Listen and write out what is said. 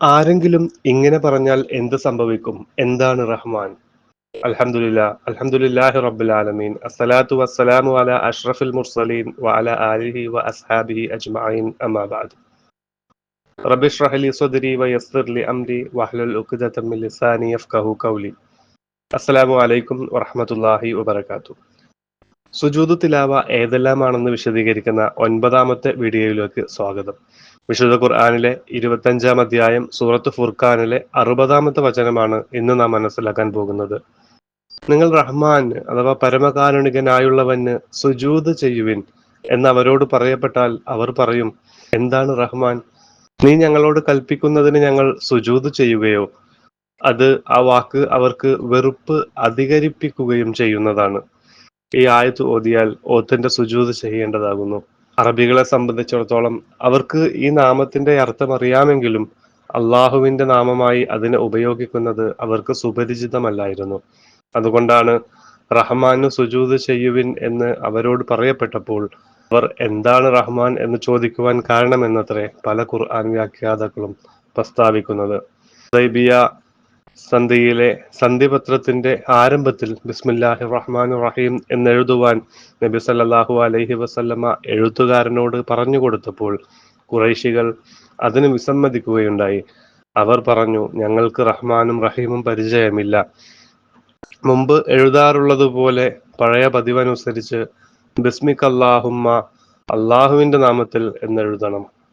ആരെങ്കിലും ഇങ്ങനെ പറഞ്ഞാൽ എന്ത് സംഭവിക്കും? എന്താണ് റഹ്മാൻ? അൽഹംദുലില്ലാഹി റബ്ബിൽ ആലമീൻ. അസ്സലാത്തു വസ്സലാമു അലാ അഷ്റഫിൽ മുർസലീൻ വഅലാ ആലിഹി വഅസ്ഹാബിഹി അജ്മഈൻ. അമ്മാ ബഅദ്. റബ്ബി ഇശ്റഹ് ലി സ്വദ്രി വയസ്സിർ ലി അംരി വഹ്ലുൽ ഉഖ്ദതം മിൻ ലിസാനി യഫ്ഖഹു ഖൗലി. അസ്സലാമു അലൈക്കും വറഹ്മത്തുള്ളാഹി വബറകാതുഹു. സുജൂദ് തിലാവ ഏതെല്ലാമാണെന്ന് വിശദീകരിക്കുന്ന 9ാമത്തെ വീഡിയോയിലേക്ക് സ്വാഗതം. വിശുദ്ധ ഖുർആനിലെ 25-ാം അധ്യായം സൂറത്ത് ഫുർഖാനിലെ 60-ാമത്തെ വചനമാണ് ഇന്ന് നാം മനസ്സിലാക്കാൻ പോകുന്നത്. നിങ്ങൾ റഹ്മാൻ അഥവാ പരമകാരുണികനായുള്ളവന് സുജൂദ് ചെയ്യുവിൻ എന്ന് അവരോട് പറയപ്പെട്ടാൽ അവർ പറയും, എന്താണ് റഹ്മാൻ? നീ ഞങ്ങളോട് കൽപ്പിക്കുന്നതിന് ഞങ്ങൾ സുജൂദ് ചെയ്യുകയോ? അത് ആ വാക്ക് അവർക്ക് വെറുപ്പ് അധികരിപ്പിക്കുകയും ചെയ്യുന്നതാണ്. ഈ ആയത്ത് ഓതിയാൽ ഓത്തിന്റെ സുജൂദ് ചെയ്യേണ്ടതാകുന്നു. അറബികളെ സംബന്ധിച്ചിടത്തോളം അവർക്ക് ഈ നാമത്തിന്റെ അർത്ഥം അറിയാമെങ്കിലും അള്ളാഹുവിന്റെ നാമമായി അതിനെ ഉപയോഗിക്കുന്നത് അവർക്ക് സുപരിചിതമല്ലായിരുന്നു. അതുകൊണ്ടാണ് റഹ്മാനു സുജൂദ് ചെയ്യുവിൻ എന്ന് അവരോട് പറയപ്പെട്ടപ്പോൾ അവർ എന്താണ് റഹ്മാൻ എന്ന് ചോദിക്കുവാൻ കാരണമെന്നത്രേ പല ഖുർആൻ വ്യാഖ്യാതാക്കളും പ്രസ്താവിക്കുന്നത്. ഹുദൈബിയ സന്ധിയിലെ സന്ധിപത്രത്തിന്റെ ആരംഭത്തിൽ ബിസ്മില്ലാഹിർ റഹ്മാനിർ റഹീം എന്നെഴുതുവാൻ നബി സല്ലല്ലാഹു അലൈഹി വസല്ലമ എഴുത്തുകാരനോട് പറഞ്ഞു കൊടുത്തപ്പോൾ ഖുറൈശികൾ അതിന് വിസമ്മതിക്കുകയുണ്ടായി. അവർ പറഞ്ഞു, ഞങ്ങൾക്ക് റഹ്മാനും റഹീമും പരിചയമില്ല. മുമ്പ് എഴുതാറുള്ളതുപോലെ പഴയ പതിവനുസരിച്ച് ബിസ്മിക അല്ലാഹുമ്മ, അള്ളാഹുവിന്റെ നാമത്തിൽ എന്നെഴുതണം.